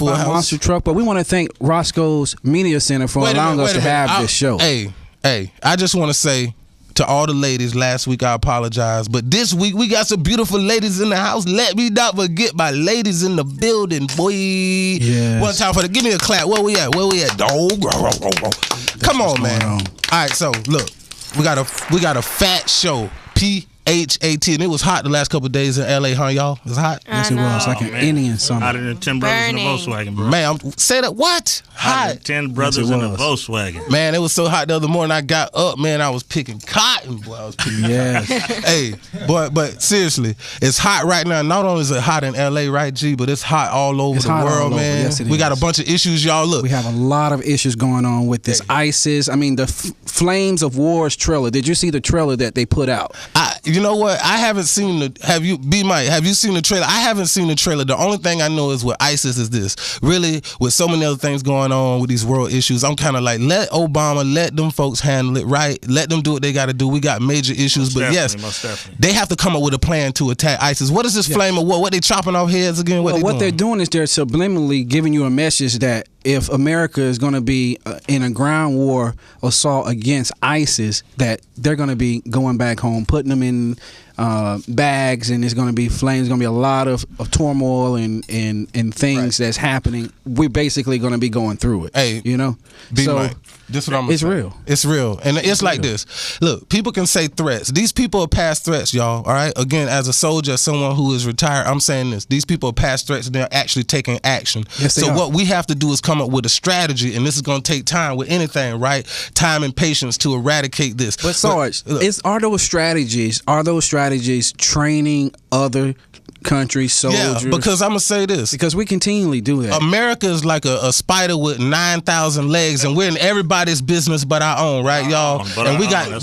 Monster truck, but we want to thank Roscoe's Media Center for allowing us to have this show. Hey, I just want to say to all the ladies, last week I apologize, but this week we got some beautiful ladies in the house. Let me not forget my ladies in the building, boy. Yes. One time for the, give me a clap. Where we at? Dog. Come on, man. All right, so look, we got a fat show. PHAT, and it was hot the last couple of days in LA, huh, y'all? It was hot. Yes, it was. Like an Indian summer. Hotter than 10 brothers in a Volkswagen, bro. Man, say that. What? Hotter than 10 brothers in a Volkswagen. Man, it was so hot the other morning. I got up, man. I was picking cotton, boy. I was picking cotton. Hey, but seriously, it's hot right now. Not only is it hot in LA, right, G, but it's hot all over the world, man. Yes, we got a bunch of issues, y'all. Look, we have a lot of issues going on with this ISIS. I mean, the Flames of Wars trailer. Did you see the trailer that they put out? You know what? I haven't seen the. Have you, B-Mike? Have you seen the trailer? I haven't seen the trailer. The only thing I know is with ISIS is this. Really, with so many other things going on with these world issues, I'm kind of like, let Obama, let them folks handle it, right? Let them do what they got to do. We got major issues, but yes, they have to come up with a plan to attack ISIS. What is this flame of war? What they chopping off heads again? What they're doing is they're subliminally giving you a message that if America is going to be in a ground war assault against ISIS, that they're going to be going back home, putting them in bags, and there's going to be flames. There's going to be a lot of turmoil and things that's happening. We're basically going to be going through it. Hey, you know, this is what I'm it's real. It's real, and it's like this. Look, people can say threats. These people are past threats, y'all. All right. Again, as a soldier, as someone who is retired, I'm saying this. These people are past threats, and they're actually taking action. Yes, they are. What we have to do is come up with a strategy, and this is going to take time with anything, right? Time and patience to eradicate this. But Sarge, are those strategies training other country soldiers? Yeah, because I'm gonna say this. Because we continually do that. America is like a spider with 9,000 legs, and we're in everybody's business but our own, right, y'all? And we got,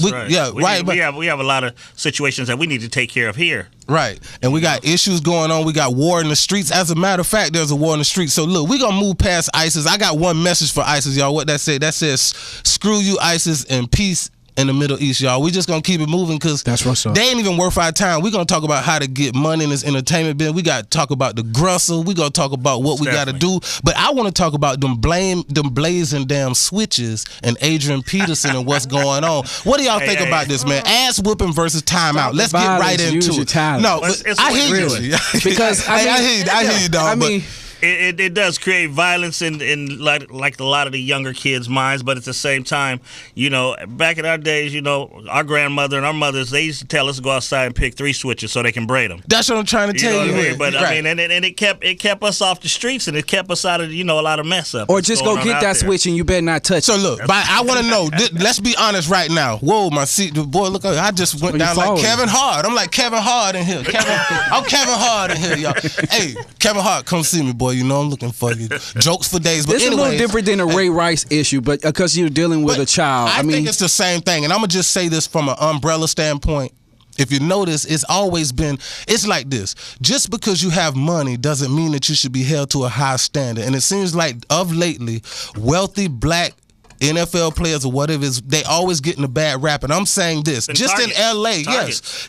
we have a lot of situations that we need to take care of here. Right, and we got issues going on. We got war in the streets. As a matter of fact, there's a war in the streets. So look, we're gonna move past ISIS. I got one message for ISIS, y'all. What that say? That says, screw you, ISIS, and peace in the Middle East, y'all. We just gonna keep it moving because they ain't even worth our time. We gonna talk about how to get money in this entertainment business. We gotta talk about the grustle. We gonna talk about what we gotta do. But I want to talk about them blazing damn switches and Adrian Peterson and what's going on. What do y'all think about this, man? Ass whooping versus timeout. Let's get right into it. No, I hear you. Because I hear you, dog. I mean, It does create violence in like a lot of the younger kids' minds, but at the same time, you know, back in our days, you know, our grandmother and our mothers, they used to tell us to go outside and pick 3 switches so they can braid them. That's what I'm trying to tell you. What I mean? But I mean, and it kept us off the streets, and it kept us out of a lot of mess up. Or just go get that switch and you better not touch it. So look, I want to know. Let's be honest right now. Whoa, my seat, boy, look, I just went down like Kevin Hart. I'm like Kevin Hart in here. I'm Kevin Hart in here, y'all. Hey, Kevin Hart, come see me, boy. You know I'm looking for you. Jokes for days. But it's a little different than a Ray Rice issue, but because you're dealing with a child. I mean, it's the same thing. And I'm gonna just say this from an umbrella standpoint. If you notice, it's always been, it's like this. Just because you have money doesn't mean that you should be held to a high standard. And it seems like of lately, wealthy black NFL players or whatever, they always getting a bad rap. And I'm saying this, just in LA,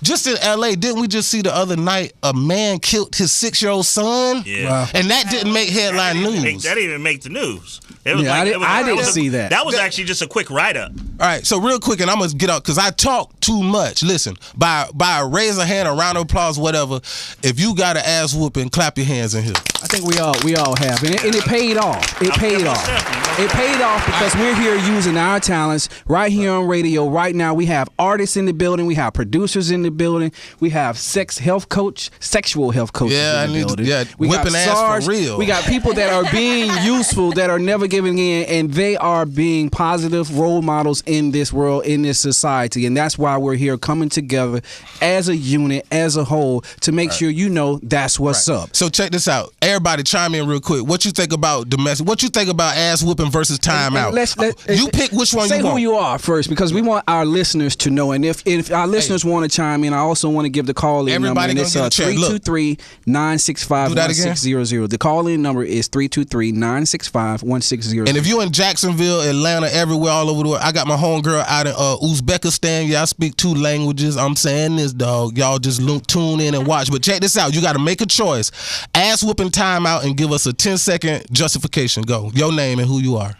just in LA, didn't we just see the other night a man killed his 6-year-old son? Yeah. Wow. And that didn't make headline news. That didn't even make the news. It was I didn't see that. That was actually just a quick write-up. All right, so real quick, and I'm going to get out because I talk too much. Listen, by a raise of hand, a round of applause, whatever, if you got an ass whooping, clap your hands in here. I think we all have. And it paid off. It paid off. It paid off because we're here using our talents right here on radio. Right now, we have artists in the building. We have producers in the building. We have sexual health coaches in the building. We got whipping ass for real. We got people that are being useful, that are never giving in, and they are being positive role models in this world, in this society. And that's why we're here coming together as a unit, as a whole, to make sure you know that's what's up. So check this out. Everybody chime in real quick. What you think about domestic? What you think about ass whooping versus timeout? You pick which one you want. Say who you are first, because we want our listeners to know. And if our listeners want to chime in, I also want to give the call-in number. And it's 323-965-1600. The call-in number is 323-965-1600. And if you're in Jacksonville, Atlanta, everywhere, all over the world, I got my my homegirl out in Uzbekistan. Yeah, I speak 2 languages. I'm saying this, dog. Y'all just tune in and watch. But check this out. You got to make a choice. Ass whooping timeout and give us a 10-second justification. Go. Your name and who you are.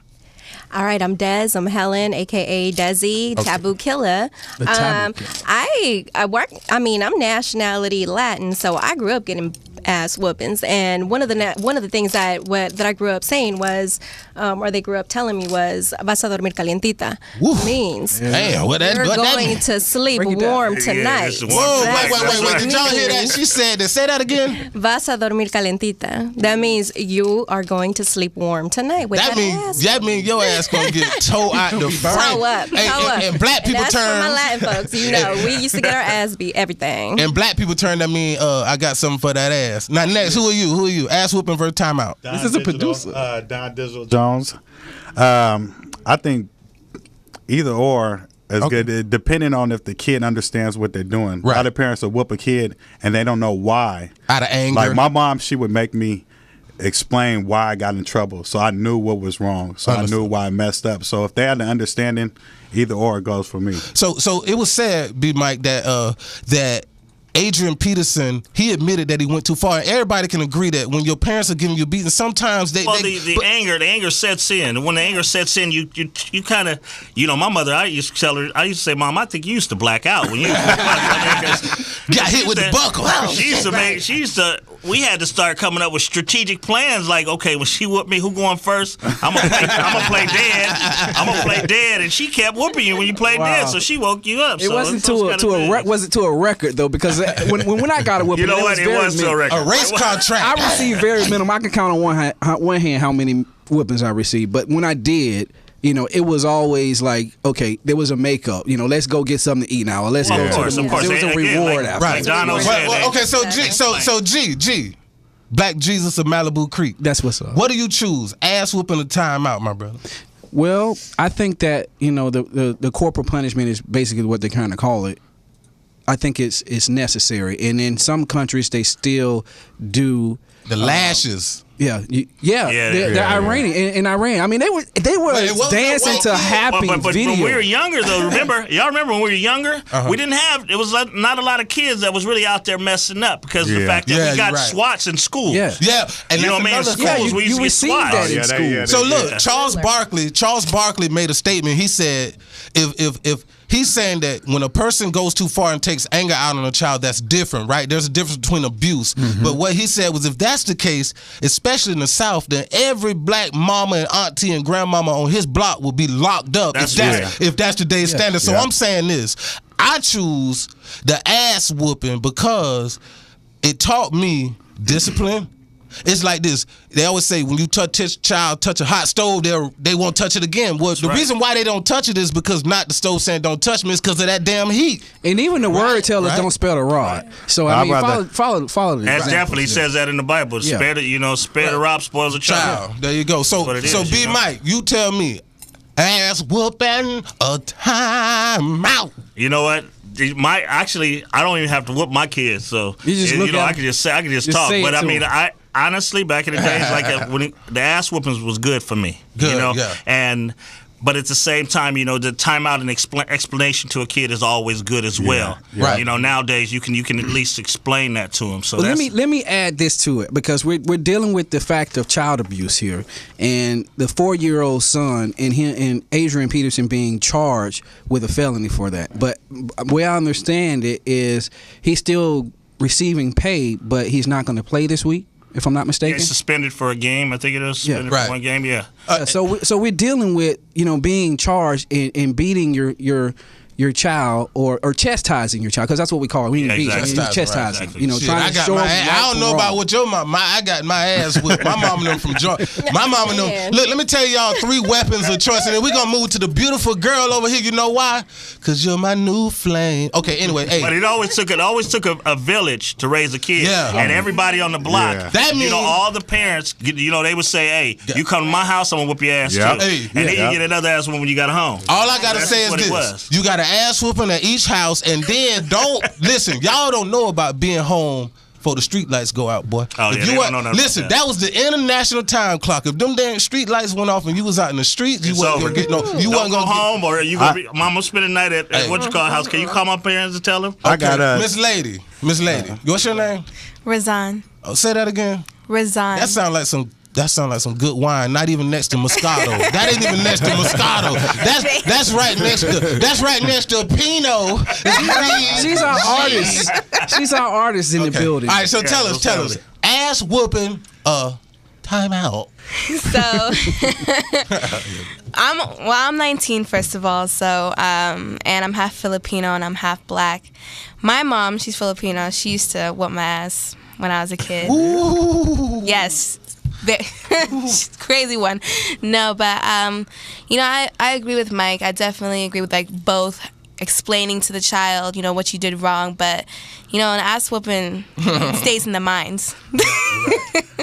All right, I'm Des. I'm Helen, aka Desi, Taboo Killer. The Taboo Killer. I'm nationality Latin, so I grew up getting ass whoopings, and one of the things that I grew up saying was, or they grew up telling me was, "Vas a dormir calientita," means Damn, what that? you're What that going mean? to sleep warm tonight. Whoa, wait! Did y'all hear that? She said that. Say that again. Vas a dormir calientita. That means you are going to sleep warm tonight. With That means your ass gonna get towed out the frame. Toe up. And black people that's turn. for my Latin folks. You know, we used to get our ass beat everything. And black people turn that mean I got something for that ass. Now next, who are you? Ass whooping versus timeout. This is a producer. Don Digital Jones. I think either or is good, depending on if the kid understands what they're doing. Right. A lot of parents will whoop a kid and they don't know why. Out of anger. Like my mom, she would make me explain why I got in trouble, so I knew what was wrong. So I knew why I messed up. So if they had the understanding, either or it goes for me. So it was sad, B. Mike, that Adrian Peterson, he admitted that he went too far. And everybody can agree that when your parents are giving you beating, sometimes the anger sets in. When the anger sets in, you kind of, my mother, I used to say, Mom, I think you used to black out when you got hit with the buckle. We had to start coming up with strategic plans. Like, okay, when she whooped me, who going first? I'm gonna play dead. I'm gonna play dead, and she kept whooping you when you played dead, so she woke you up. It wasn't to a record though, because when I got a whooping, you know what? It was to a record. A race contract. I received very minimal. I can count on one hand how many whoopings I received, but when I did, it was always like, okay, there was a makeup. Let's go get something to eat now. Or let's go. Of course. There was a reward after. Right. Dono said. Okay, so G, Black Jesus of Malibu Creek. That's what's up. What do you choose? Ass whooping or timeout, my brother? Well, I think that the corporal punishment is basically what they kind of call it. I think it's necessary, and in some countries they still do the lashes. The Iranian in Iran. I mean, they were dancing to happy video. When we were younger, though, y'all remember when we were younger? We didn't have. It was not a lot of kids that was really out there messing up because of the fact that we got swats in schools. And you know what I mean? In schools, we used to get swats. That in school. So look, Charles Barkley made a statement. He said, if he's saying that when a person goes too far and takes anger out on a child, that's different, right? There's a difference between abuse. But what he said was, if that's the case, especially in the South, then every black mama and auntie and grandmama on his block will be locked up if that's today's standard. So I'm saying this. I choose the ass whooping because it taught me discipline. It's like this. They always say when you touch a hot stove, they won't touch it again. Well, the reason why they don't touch it is because not the stove saying don't touch me, it's because of that damn heat. And even the word tell us don't spell the rod. So I mean, follow the That definitely says that in the Bible. Spare the rod, spoils a child. There you go. So B. Mike, you tell me, ass whooping a timeout. You know what? I don't even have to whoop my kids. So I can just talk. But I mean, honestly, back in the days, like when the ass whoopings was good for me. But at the same time, the timeout and explanation to a kid is always good as well. Right. Nowadays you can at least explain that to them. So let me add this to it, because we're dealing with the fact of child abuse here, and the 4-year-old son and Adrian Peterson being charged with a felony for that. But the way I understand it is he's still receiving pay, but he's not going to play this week, if I'm not mistaken. Yeah, suspended for a game. I think it is suspended for one game. Yeah. So we're dealing with being charged in beating your child or chastising your child, because that's what we call it. When you chastising. Shit, trying to show I don't know about what your mom. I got my ass whipped. My mama them from Georgia. My mama them. Look, let me tell y'all 3 weapons of choice, and then we're gonna move to the beautiful girl over here. You know why? Because you're my new flame. Okay, anyway, hey. But it always took a village to raise a kid. Yeah. And everybody on the block. Yeah. That means all the parents. They would say, "Hey, you come to my house, I'm gonna whoop your ass too." Hey. And then you get another ass when you got home. All I gotta say is this: you got an ass whooping at each house, and then don't listen. Y'all don't know about being home before the street lights go out, boy. Oh, If yeah, you they wa- don't know nothing listen, about that. that was the international time clock. If them damn street lights went off and you was out in the streets, you It's wasn't over. gonna get no. You Don't wasn't go gonna get. home, or you gonna be, Mama spend the night at what you call house. Can you call my parents and tell them? I got Miss Lady. What's your name? Razan. Oh, say that again. Razan. That sound like some good wine. Not even next to Moscato. That ain't even next to Moscato. That's right next to Pinot. She's our artist. She's our artist in the building. All right, so tell us. Ass whooping. Time out. So I'm 19 first of all, so and I'm half Filipino and I'm half black. My mom, she's Filipino. She used to whoop my ass when I was a kid. Ooh. Yes. Crazy one. No, but you know, I agree with Mike. I definitely agree with like both explaining to the child, you know, what you did wrong, but you know, an ass whooping stays in the minds.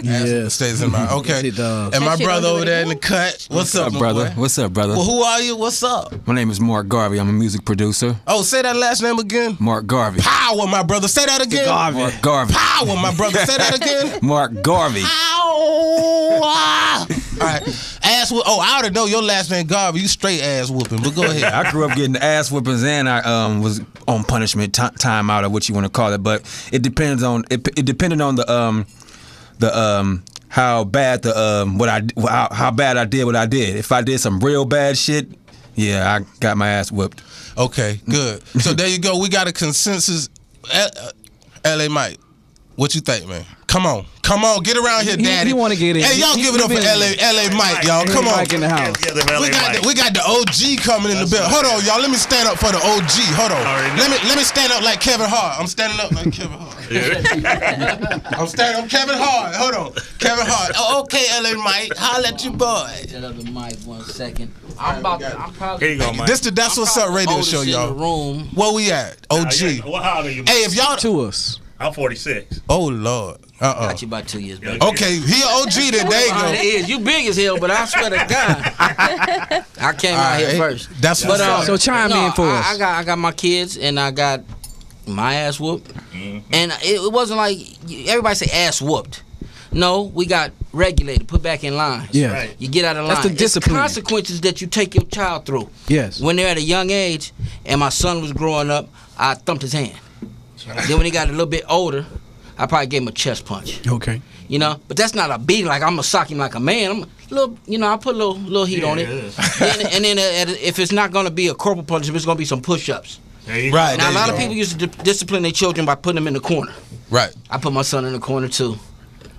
Yeah, Stays in mind. Okay. Yes, it does. And my That shit brother don't do over there in the anything. cut. What's up, my brother? boy? What's up, brother? Well, who are you? What's up? My name is Mark Garvey. I'm a music producer. Oh, say that last name again. Mark Garvey. Power, my brother. Say that again. Mark Garvey. Power, my brother. Say that again. Mark Garvey. Ow! All right. Ass whoop. Oh, I already know your last name, Garvey. You straight ass whooping. But go ahead. I grew up getting ass whoopings and I was on punishment time out or what you want to call it, but it depends on it depended on the how bad how bad I did what I did. If I did some real bad shit, yeah, I got my ass whooped. Okay, good. So there you go. We got a consensus. LA Mike, what you think, man? Come on, get around here, Daddy. He want to get in. Hey, y'all give it up for LA Mike, y'all. Come on. Mike in the house. We got the OG coming in the building. Hold on, y'all. Let me stand up for the OG. Hold on. Let me stand up like Kevin Hart. I'm standing up like Kevin Hart. I'm Kevin Hart. Hold on, Kevin Hart. Oh, okay, LA Mike. Holla at your boy. Set up the mic 1 second. I'm probably. Here you go, Mike. This the That's What's Up radio oldest show, in the y'all. room. Where we at? OG. Well, how old are you? Hey, if y'all. To us. I'm 46. Oh Lord. Got you about 2 years, baby. Okay, he an OG then. There you It go. is. You big as hell, but I swear to God, I came out here first. That's what's up. So chime in for us. I got my kids and I got my ass whooped, and it wasn't like everybody say ass whooped. No, we got regulated, put back in line. Yeah. Right. You get out of line. That's the discipline. It's consequences that you take your child through. Yes. When they're at a young age, and my son was growing up, I thumped his hand. Then when he got a little bit older, I probably gave him a chest punch. Okay. You know, but that's not a beating. Like I'm gonna sock him like a man. I'm a little, you know, I put a little heat on it. And then if it's not gonna be a corporal punishment, it's gonna be some push-ups. Right. Now a there lot you of go. people used to discipline their children by putting them in the corner. Right. I put my son in the corner too,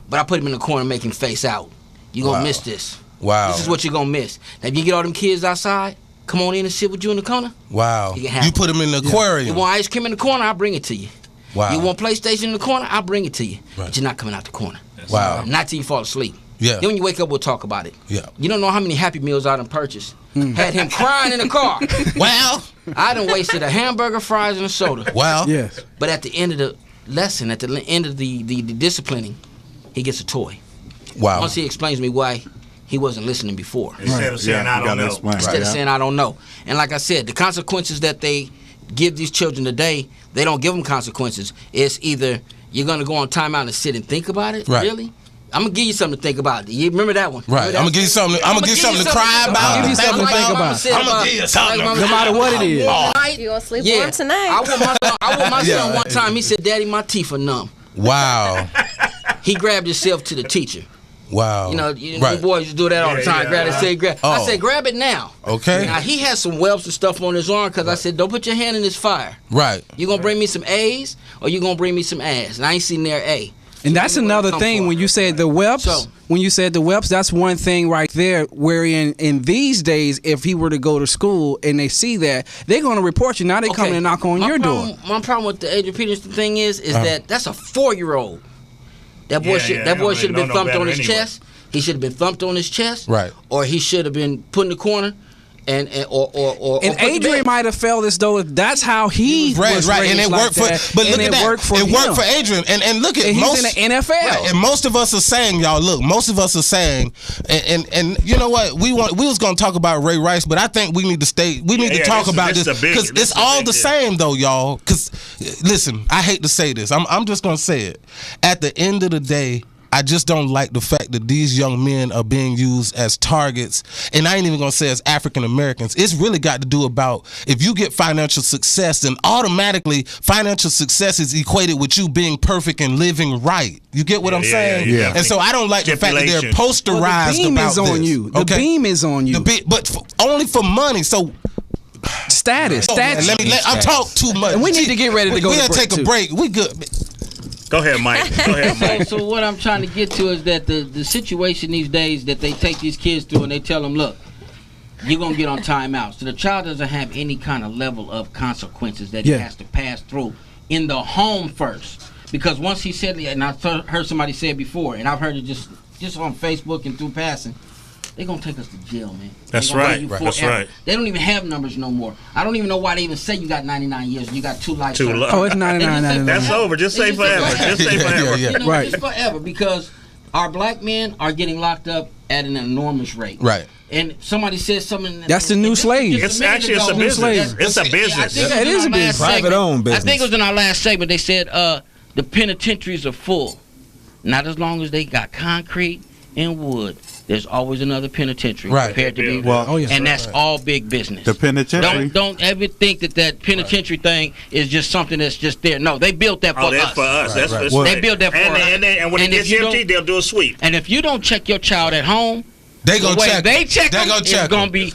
but I put him in the corner, and make him face out. You gonna miss this. Wow. This is what you're gonna miss. Now if you get all them kids outside, come on in and sit with you in the corner. Wow. You can have You put him in the You aquarium. want ice cream in the corner? I'll bring it to you. Wow. You want PlayStation in the corner? I'll bring it to you. Right. But you're not coming out the corner. Wow. Not till you fall asleep. Yeah. Then when you wake up, we'll talk about it. Yeah. You don't know how many Happy Meals I done purchased. Had him crying in the car. Wow. I done wasted a hamburger, fries, and a soda. Wow. Yes. But at the end of the lesson, at the end of the disciplining, he gets a toy. Wow. Once he explains to me why he wasn't listening before. Instead of saying, I you don't gotta know. explain. Instead of saying, I don't know. And like I said, the consequences that they give these children today, they don't give them consequences. It's either you're going to go on timeout and sit and think about it. Right. Really? I'm going to give you something to think about. You remember that one? Right. I'm gonna give you something. I'm gonna give you something to cry about. Give you think something to think about. I'm gonna give you something. No matter what it is. You gonna sleep Yeah. warm tonight? I want my Yeah. son one time. He said, "Daddy, my teeth are numb." Wow. He grabbed himself to the teacher. Wow. You know, Right. boys used to do that all the time. Grab it, say grab. I Oh. said, grab it now. Okay. Now he has some webs and stuff on his arm because I said, don't put your hand in this fire. Right. You gonna bring me some A's or you gonna bring me some ass? And I ain't seen their A. And that's another thing when you said the webs. So- When you said the webs, that's one thing right there. Wherein in these days, if he were to go to school and they see that, they're going to report you. Now they come and knock on your door. My problem with the Adrian Peterson thing is that that's a 4-year-old. That boy should have been thumped on his chest. He should have been thumped on his chest. Right. Or he should have been put in the corner and or And put to Adrian bed. might have felt as though that's how he was right, and raised it like worked that, for. But look and at it that, worked for it him. worked for Adrian, and look at And he's most in the NFL. right, and most of us are saying, y'all, look, most of us are saying, and you know what, we was gonna talk about Ray Rice, but I think we need to stay. We need to talk about this because it's all the same though, y'all. Because listen, I hate to say this, I'm just gonna say it. At the end of the day, I just don't like the fact that these young men are being used as targets, and I ain't even gonna say as African Americans. It's really got to do about if you get financial success, then automatically financial success is equated with you being perfect and living right. You get what I'm saying? yeah. And so I don't like the fact that they're posterized Well, the beam about is on this. you. The Okay? beam is on you. But only for money. So. Status. Oh, man, I'm talk too much. And we need to get ready to go We to gotta break, take too. a break. We good. Go ahead, Mike. Go ahead, Mike. So what I'm trying to get to is that the situation these days that they take these kids through and they tell them, look, you're going to get on timeout. So the child doesn't have any kind of level of consequences that he has to pass through in the home first. Because once he said, and I heard somebody say it before, and I've heard it just on Facebook and through passing, they're going to take us to jail, man. That's right. That's right. They don't even have numbers no more. I don't even know why they even say you got 99 years and you got 2 life Two terms. life. Oh, it's 99. That's over. Just say forever. Just say forever. Yeah. You know, Right. just forever, because our black men are getting locked up at an enormous rate. Right. And somebody said something. That's the new slave. It's actually a business. It's a business. It is a business. Private-owned business. I think it was in our last segment. They said the penitentiaries are full. Not as long as they got concrete and wood. There's always another penitentiary prepared to be. Well, and that's all big business. The penitentiary. Don't ever think that penitentiary thing is just something that's just there. No, they built that for us. That's for us. That's Right. for They built that for us. And when it gets empty, they'll do a sweep. And if you don't check your child at home, They gonna the way check. they check They them, gonna it's check. gonna be.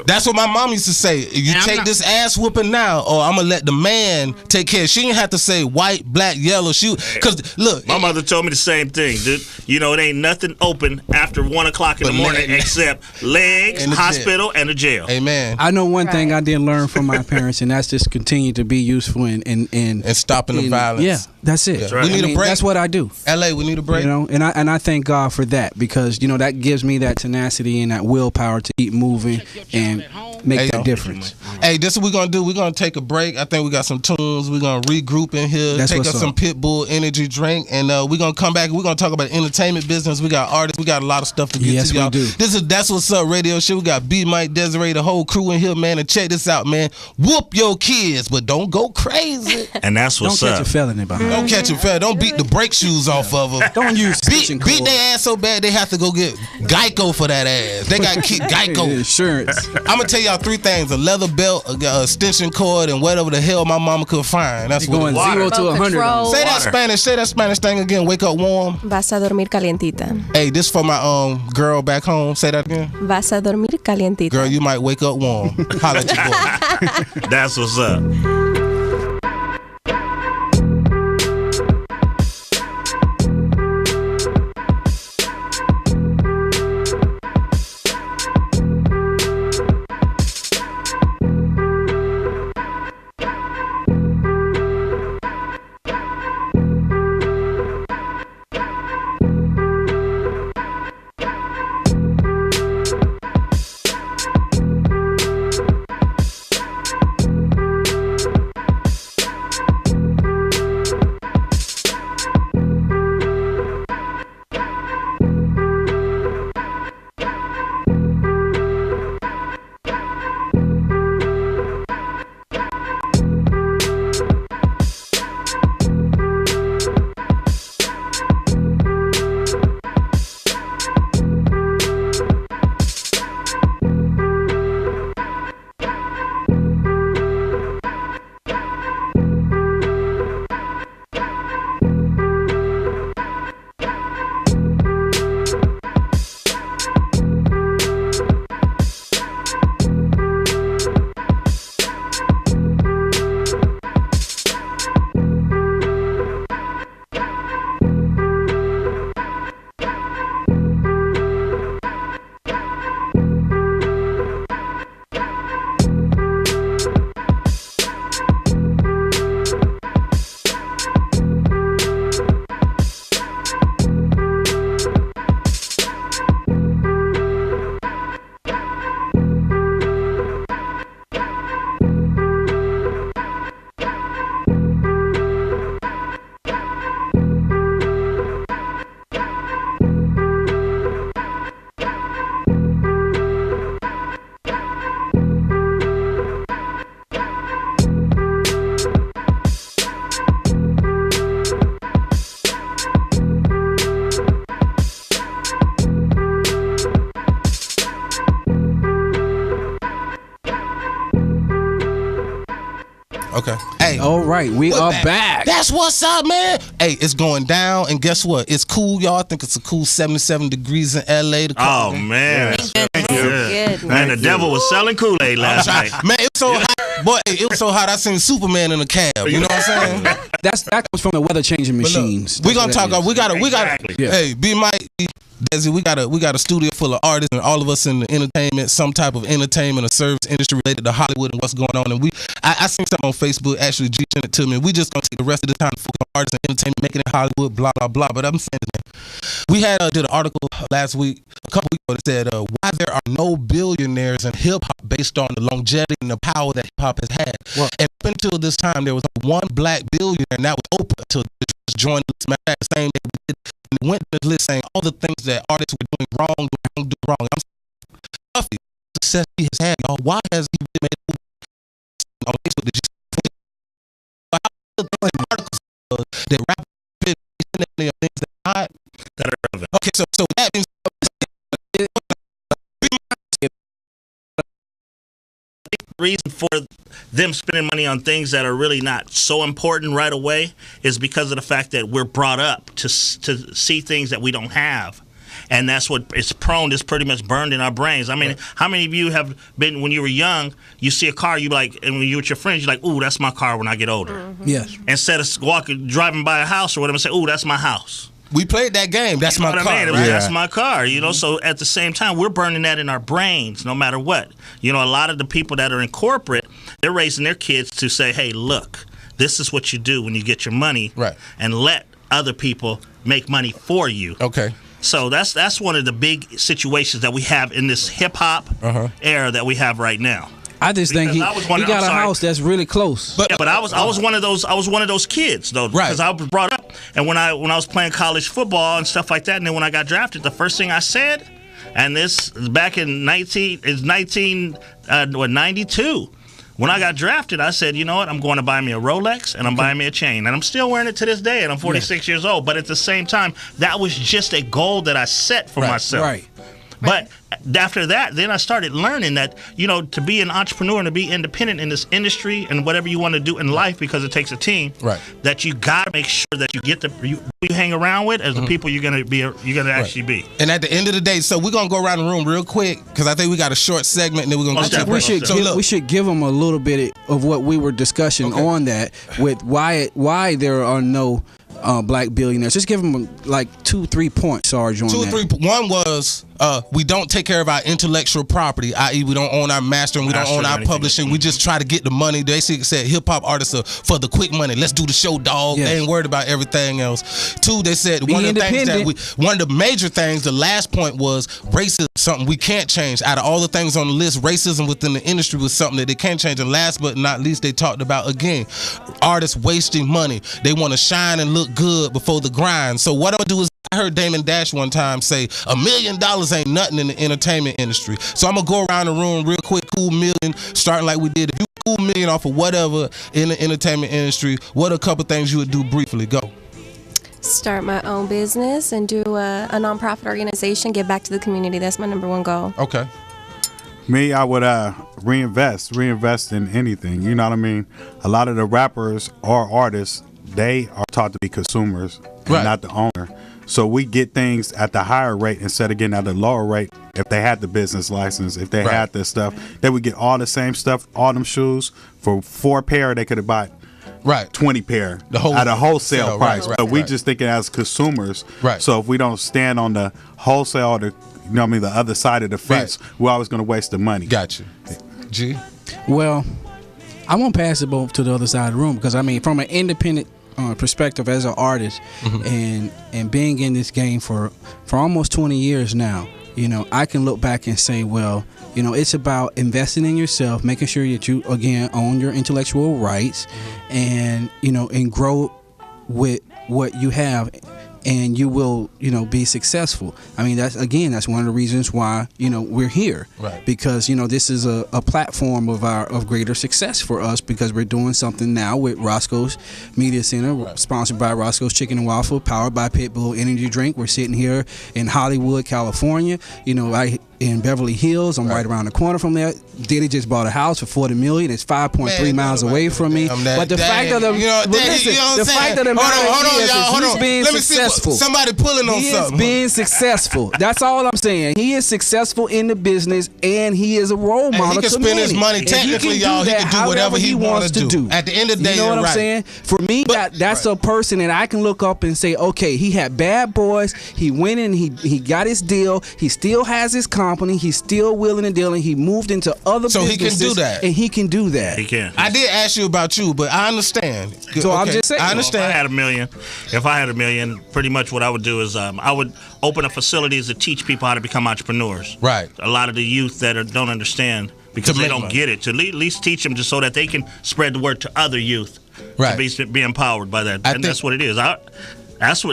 That's what my mom used to say. You And I'm take not- this ass whooping now, or I'm gonna let the man take care. She didn't have to say white, black, yellow. Cause look, My mother told me the same thing, dude. You know, it ain't nothing open after 1 o'clock in the But morning man- except legs, And the jail. hospital, and a jail. amen. I know one thing I did learn from my parents, and that's just continue to be useful and stopping the violence. Yeah, that's it. right. We need a break. That's what I do. LA, we need a break. You know, and I thank God for that, because that gives me that tenacity and that willpower to keep moving and make Hey, that difference. Hey, this is what we're gonna do. We're gonna take a break. I think we got some tunes. We're gonna regroup in here. That's take what's us up. some Pitbull energy drink, and we're gonna come back. We're gonna talk about entertainment business. We got artists. We got a lot of stuff to get Yes, to, we y'all. do. That's what's up radio shit. We got B Mike, Desiree, the whole crew in here, man. And check this out, man. Whoop your kids, but don't go crazy. And that's Don't what's catch up. a felony behind. Don't catch a fell. Don't beat the brake shoes off of them. Don't use Beat stitching cord. their ass so bad they have to go get Geico for that ass. They got to keep Geico. Insurance. I'm gonna tell y'all 3 things: a leather belt, a extension cord, and whatever the hell my mama could find. That's what. Going It was. 0 to 100. Control. Say that Spanish. Say that Spanish thing again. Wake up warm. Vas a dormir calientita. Hey, this for my girl back home. Say that again. Vas a dormir calientita. Girl, you might wake up warm. Holla at your boy. That's what's up. Okay. Hey. All right, we are back. That's what's up, man. Hey, it's going down, and guess what? It's cool, y'all. I think it's a cool 77 degrees in LA. Oh man, Good. man, the devil was selling Kool-Aid last night. Man, it was so hot. Boy, it was so hot. I seen Superman in a cab. You know what I'm saying? That comes from the weather changing machines. We gonna talk. We gotta. Exactly. Yeah. Hey, B Mike, Desi, we got a studio full of artists and all of us in the entertainment, some type of entertainment or service industry related to Hollywood and what's going on. And I seen something on Facebook. Actually, G sent it to me. And we just gonna take the rest of the time to focus on artists and entertainment, making it Hollywood, blah blah blah. But I'm saying, man, we did an article last week, a couple weeks ago, that said why there are no billionaires in hip hop based on the longevity and the power that hip hop has had. Well, and up until this time, there was one black billionaire, and that was Oprah. Until just joined the same day we did. And went to the list saying all the things that artists were doing wrong. I'm Puffy, success he has had, y'all. Why has he made on Facebook that articles that rap things that That are relevant. okay, so that means The reason for them spending money on things that are really not so important right away is because of the fact that we're brought up to see things that we don't have. And that's what it's pretty much burned in our brains. I mean, how many of you have been, when you were young, you see a car, you like, and when you're with your friends, you're like, ooh, that's my car when I get older. Mm-hmm. Yes. Instead of driving by a house or whatever, say, ooh, that's my house. we played that game. That's You know my what car. I mean? Right? That's my car, you know. So at the same time, we're burning that in our brains, no matter what. You know, a lot of the people that are in corporate, they're raising their kids to say, "Hey, look, this is what you do when you get your money, Right. and let other people make money for you." Okay. So that's one of the big situations that we have in this hip hop era that we have right now. I just think he Because I was wondering- got I'm a sorry. house that's really close. Yeah, but I was one of those kids though, Right. because I was brought up, and when I was playing college football and stuff like that, and then when I got drafted, the first thing I said, and this is back in 92, when I got drafted, I said, you know what, I'm going to buy me a Rolex and I'm buying me a chain, and I'm still wearing it to this day, and I'm 46 years old. But at the same time, that was just a goal that I set for myself. Right. But after that, then I started learning that, you know, to be an entrepreneur and to be independent in this industry and whatever you want to do in life, because it takes a team, Right. that you got to make sure that you get who you hang around with as the people you're going to actually be. And at the end of the day, so we're gonna go around the room real quick because I think we got a short segment, and then we're gonna Most go to definitely. We should give them a little bit of what we were discussing on that with why there are no black billionaires. Just give them like 2-3 points, Sarge, on 2 or that. 3. One was we don't take care of our intellectual property, i.e., we don't own our master and we don't Master own our anything. publishing. We just try to get the money. They said hip hop artists are for the quick money. Let's do the show, dog. Yes. They ain't worried about everything else. 2, they said Be one of the independent. one of the major things. The last point was racism, something we can't change. Out of all the things on the list, racism within the industry was something that they can't change. And last but not least, they talked about again artists wasting money. They want to shine and look good before the grind. So what I'm gonna do is, I heard Damon Dash one time say $1 million ain't nothing in the entertainment industry. So I'm gonna go around the room real quick. Cool million, starting like we did. If you cool $1 million off of whatever in the entertainment industry, what are a couple things you would do briefly? Go. Start my own business and do a nonprofit organization, give back to the community. That's my number one goal. Okay. Me, I would reinvest in anything. You know what I mean? A lot of the rappers or artists, they are taught to be consumers and Right. not the owner. So we get things at the higher rate instead of getting at the lower rate. If they had the business license, if they Right. had this stuff, they would get all the same stuff, all them shoes for 4 pair. They could have bought Right. 20 pair The whole- at a wholesale right, price. right, but we right. just thinking as consumers. Right. So if we don't stand on the wholesale or the, you know what I mean, the other side of the fence, we're always going to waste the money. Got you. G. Well, I won't pass it both to the other side of the room because I mean, from an independent perspective as an artist, and being in this game for almost 20 years now, you know, I can look back and say, well, you know, it's about investing in yourself, making sure that you again own your intellectual rights, and you know, and grow with what you have, and you will, you know, be successful. I mean, that's one of the reasons why, you know, we're here, Right. because you know this is a platform of greater success for us because we're doing something now with Roscoe's Media Center, sponsored by Roscoe's Chicken and Waffle, powered by Pitbull Energy Drink. We're sitting here in Hollywood, California. You know, in Beverly Hills. I'm right around the corner from there. Diddy just bought a house for $40 million. It's 5.3 miles away from me. But the fact of the fact of the matter is he's being successful. Somebody pulling on something. He is being successful. That's all I'm saying. He is successful in the business, and he is a role model. He can spend his money. Technically, y'all, he can do whatever he wants to do. At the end of the day, you know what I'm saying? For me, that's a person that I can look up and say, okay, he had Bad Boys. He went in. He got his deal. He still has his company. He's still willing and dealing. He moved into other businesses. So he can do that. And he can do that. He can. I did ask you about you, but I understand. So I'm just saying. I understand. If I had $1 million, pretty much what I would do is I would open up facilities to teach people how to become entrepreneurs. Right. A lot of the youth that don't understand because they don't get it. To at least teach them just so that they can spread the word to other youth. Right. To be empowered by that. And that's what it is. That's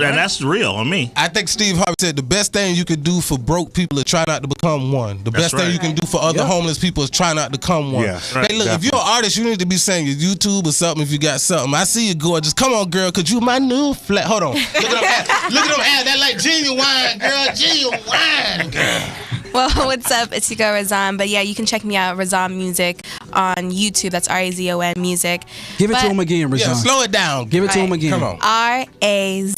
real on me. I think Steve Harvey said the best thing you could do for broke people is try not to become one. The best thing you can do for other homeless people is try not to become one. Yeah, Hey, look, if you're an artist, you need to be saying your YouTube or something if you got something. I see you gorgeous. Come on, girl, because you my new flat. Hold on. Look at them ads. Look at them ads. That like genuine, girl. Genuine, girl. Well, what's up? It's your girl Razan. But yeah, you can check me out, Razan Music, on YouTube. That's RAZON Music. Give it to him again, Razan. Yeah, slow it down. Give it to him again. Come on. RAZON,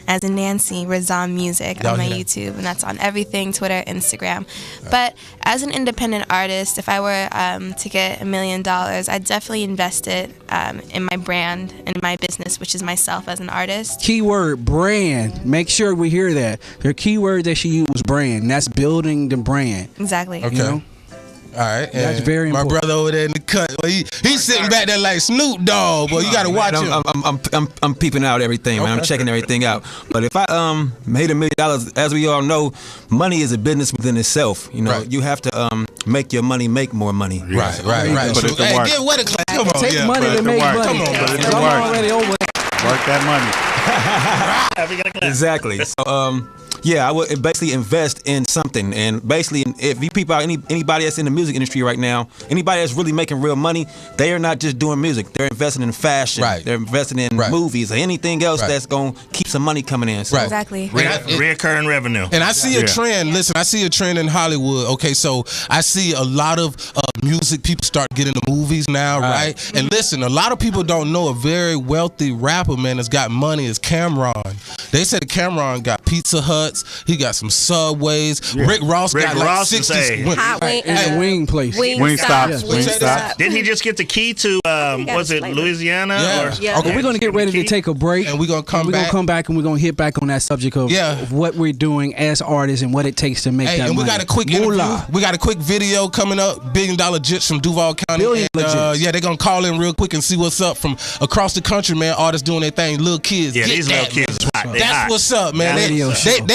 as in Nancy, Razan Music on my YouTube. And that's on everything, Twitter, Instagram. But as an independent artist, if I were to get $1 million, I'd definitely invest it in my brand and my business, which is myself as an artist. Keyword, brand. Make sure we hear that. Her keyword that she used was brand. That's building the brand. Exactly. Okay. You know? All right. That's very important. My brother over there in the cut, well, he's sitting back there like Snoop Dogg. Boy, you got to watch him. I'm peeping out everything, man. I'm checking everything out. But if I made $1 million, as we all know, money is a business within itself. You know, you have to make your money make more money. Right. But So, it can work. get what a class. Come on, Take money to make money. Come on, but it can I'm work. already over it. Work that money. Exactly. So, yeah, I would basically invest in something, and basically, if you people, anybody that's in the music industry right now, anybody that's really making real money, they are not just doing music; they're investing in fashion, they're investing in movies or anything else that's gonna keep some money coming in. So. Exactly. Reoccurring revenue. And I see a trend. Listen, I see a trend in Hollywood. Okay, so I see a lot of music people start getting into movies now, right? And listen, a lot of people don't know a very wealthy rapper, man, that's got money is Cameron. They said Cameron got Pizza Huts. He got some Subways. Rick Ross got like 60. Hot wing, And a wing place. Wingstop. Wingstop. Didn't he just get the key to was it Louisiana? Yeah. Okay, we're gonna get ready to take a break, And we're gonna come back. We're gonna come back and we're gonna hit back on that subject of what we're doing as artists and what it takes to make that and money. we got a quick interview. We got a quick video coming up. $1 billion Jits from Duval County. Yeah, they're gonna call in real quick and see what's up from across the country, man. Artists doing their thing. Little kids. Yeah, get these that, little kids is hot. That's what's up, man. They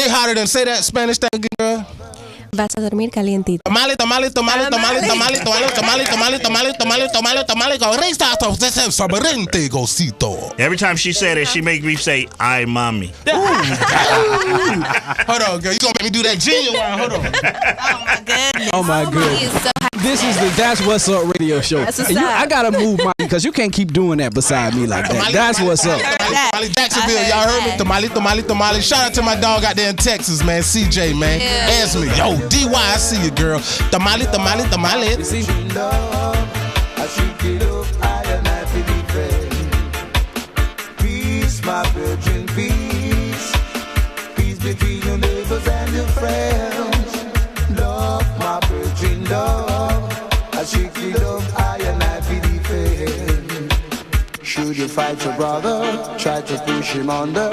hotter than, say that Spanish thing again, girl. Vas a dormir calientito. Tamale, tamale, tamale, tamale, tamale, tamale, tamale, tamale, tamale, tamale, tamale, tamale, tamale, Every time she said it, she make me say, "Ay, mommy." Hold on, girl. You gonna make me do that genuine? Hold on. Oh my goodness. Oh my He is so hyped. This is the That's What's Up radio show. That's what's And up. I gotta move my because you can't keep doing that beside me like that. That's what's up. Tamale Jacksonville, y'all heard me? Tamale, tamale, tamale. Shout out to my dog out there in Texas, man. CJ, man. Esme. Yo, DY, I see you, girl. Tamale, tamale, tamale. Peace, my virgin, peace. Peace between your neighbors and your friends. Love, my virgin, love. I seek the love, I and I be defend. Should you fight your brother, try to push him under?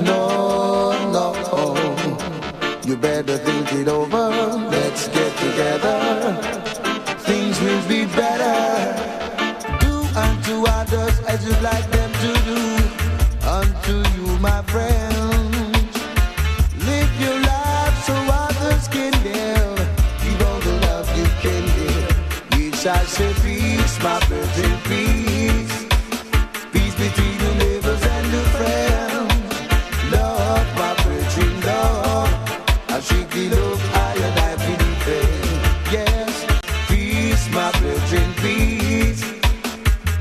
No, no. You better think it over. Let's get together. Things will be better. Do unto others as you'd like them to do unto you, my friends. Live your life so others can live. Give all the love you can give. Yes, I say peace, my virgin, peace. Peace between your neighbors and your friends. Love, my virgin, love. I seek the love I and I believe in. Yes, peace, my virgin, peace.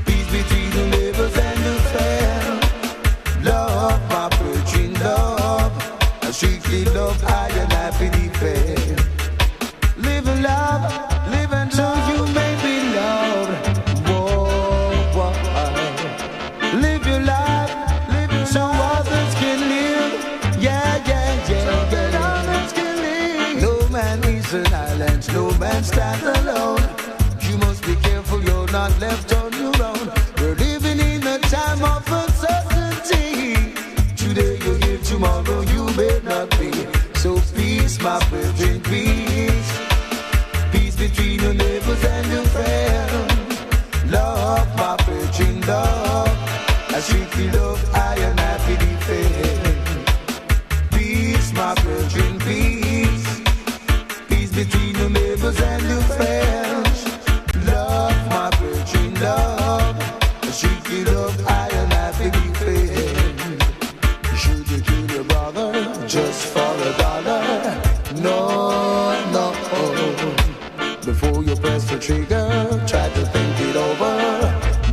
Peace between the neighbors and the friends. Love, my virgin, love. I seek the love I and I believe in. and eastern islands, no man stands alone. You must be careful you're not left on your own. We're living in a time of uncertainty. Today you're here, tomorrow you may not be. So peace, my brethren, peace. Peace between your neighbors and your friends. Love, my brethren, love. I strictly love, I am happy defend. Peace, my brethren, peace. Peace between your neighbors and your friends. Love, my brethren, love. I strictly love, I am happy defend. Should you kill your brother just for $1? No, no. Before you press the trigger, try to think it over.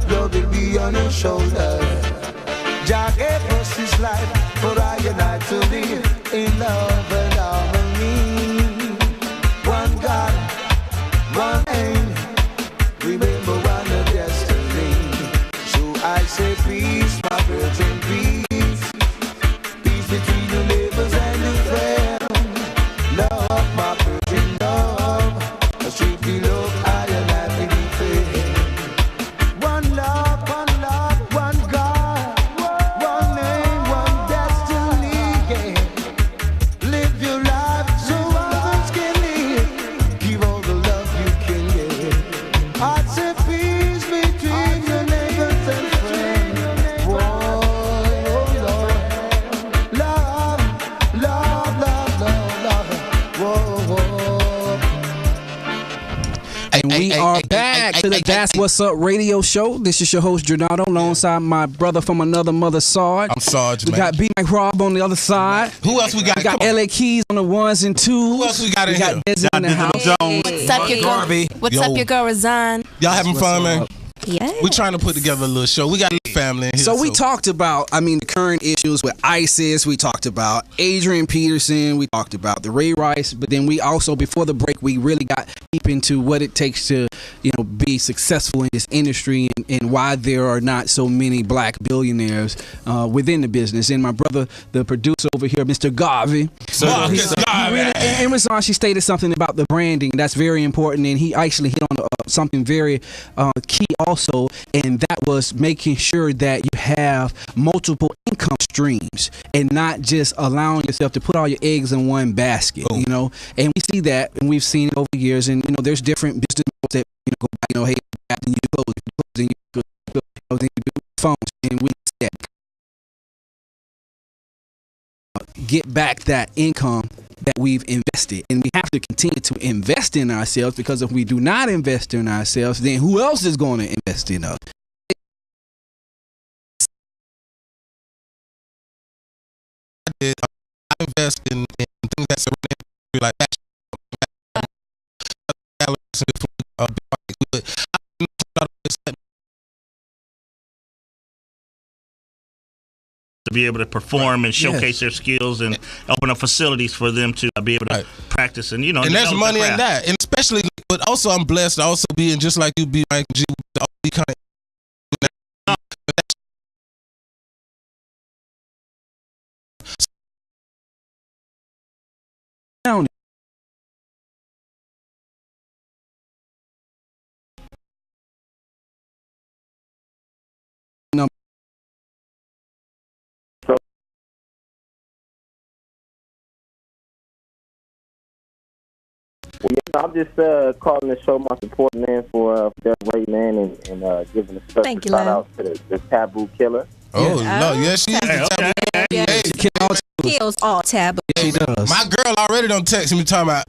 Love will be on your shoulder. Jah gave us His life for I and I to live in love and harmony. One God, one aim. Remember one destiny. So I say peace, my brethren, peace. Peace between your neighbors and your friends. Love, my brethren, love. I strictly love, I am happy defend. One love, one God, one name, one destiny. Yeah. Live your life so others can live. Give all the love you can get. I say peace between your neighbors and friends. Whoa, Lord. Love, love, love, love, love. Whoa, whoa. And we are back to the That's What's Up radio show. This is your host, Jordano, alongside my brother from another mother, Sarge. I'm Sarge, We man. got B. Mike Rob on the other side. Who else we got? We got Come on. LA Keys on the ones and twos. Who else we got in We got here? Desi in the house. Jones. What's up, your girl? What's Yo. up, your girl, Razan? Y'all having fun, man? Yeah. We trying to put together a little show. We got a little family in here. So we talked about, the current issues with ISIS. We talked about Adrian Peterson. We talked about the Ray Rice. But then we also, before the break, we really got deep into what it takes to, be successful in this industry and why there are not so many black billionaires within the business. And my brother, the producer over here, Mr. Garvey. Marcus Garvey. And Razan, she stated something about the branding that's very important, and he actually hit on something very key also, and that was making sure that you have multiple income streams and not just allowing yourself to put all your eggs in one basket. And we see that, and we've seen it over the years, and there's different business models that go back, hey, then you close, then you then you do phones, and we see that. Get back that income that we've invested, and we have to continue to invest in ourselves, because if we do not invest in ourselves, then who else is going to invest in us? I invest in things that's like that. To be able to perform and showcase their skills and open up facilities for them to be able to practice and and there's money in that, and especially, but also I'm blessed to also being just like you, be Mike G, to be kind of. Well, yeah, I'm just calling to show my support, man, for that great man, and giving a special shout out to the Taboo Killer. Oh, no, yes, she is the Taboo Killer. Hey, kills all taboo. She does. My girl already done text me talking about.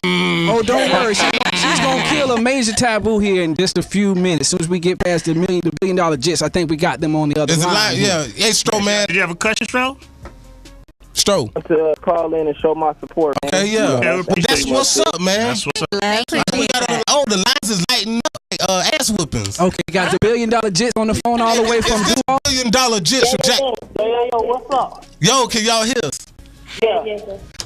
Oh, don't worry, she's gonna kill a major taboo here in just a few minutes. As soon as we get past the $1 billion jets, I think we got them on the other line. Yeah, hey, Stro, man. Did you have a question, Stro? Stro. To call in and show my support, man. Okay, yeah. That's what's up, man. That's what's up. We got the lines is lighting up like ass whoopings. Okay, got the $1 billion jets on the phone all the way from $1 billion jets from Jack. Yo, what's up? Yo, can y'all hear us? Yeah.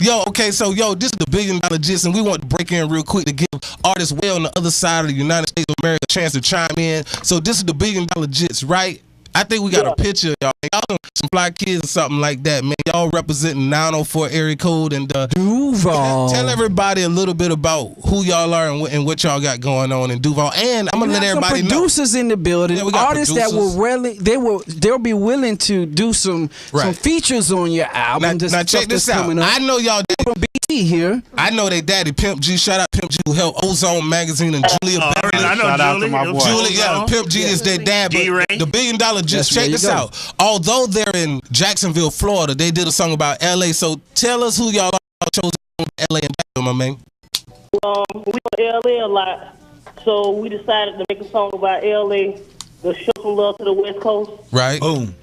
Yo, okay, so this is the $1 billion jits, and we want to break in real quick to give artists way on the other side of the United States of America a chance to chime in. So this is the $1 billion jits, right? I think we got a picture, y'all. Y'all some fly kids or something like that, man. Y'all representing 904 area code and Duval. Tell everybody a little bit about who y'all are and what y'all got going on in Duval. And I'm gonna let everybody know. Producers in the building, yeah, we got artists producers. that they'll be willing to do some features on your album. Now check this out. I know y'all from BT here. I know they daddy Pimp G. Shout out Pimp G who helped Ozone Magazine and Julia. I know Shout out to my boy. Julia, yeah, Pimp G is their dad. But the $1 Billion Gist. Check this out. Although they're in Jacksonville, Florida, they did a song about LA. So tell us who y'all chose in LA and Jacksonville, my man. We were in LA a lot, so we decided to make a song about LA to show some love to the West Coast. Right. Boom.